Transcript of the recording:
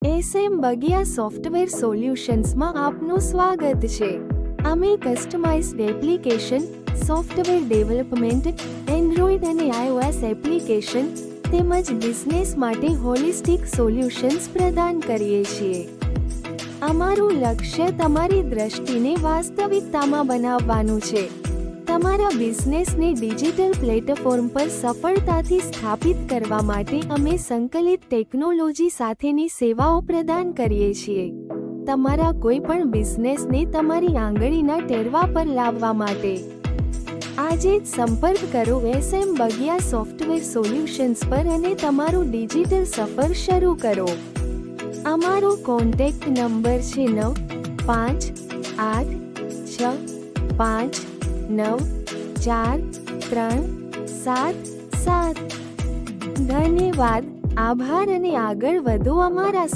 SM બગિયા software સોલ્યુશન્સમાં આપનું સ્વાગત છે। અમે customised application, software development, android અને iOS એપ્લિકેશન તેમજ બિઝનેસ માટે હોલિસ્ટિક સોલ્યુશન્સ પ્રદાન કરીએ છીએ। અમારું લક્ષ્ય તમારી દ્રષ્ટિને વાસ્તવિકતામાં બનાવવાનું છે। તમારા બિઝનેસને ડિજિટલ પ્લેટફોર્મ પર સફળતાથી સ્થાપિત કરવા માટે અમે સંકલિત ટેકનોલોજી સાથેની સેવાઓ પ્રદાન કરીએ છીએ। તમારા કોઈપણ બિઝનેસને તમારી આંગળીના ટેરવા પર લાવવા માટે આજે જ સંપર્ક કરો એસએમ બગિયા સોફ્ટવેર સોલ્યુશન્સ પર અને તમારું ડિજિટલ સફર શરૂ કરો। અમારો કોન્ટેક્ટ નંબર છે 9586594377। ધન્યવાદ, આભાર અને આગળ વધો અમારા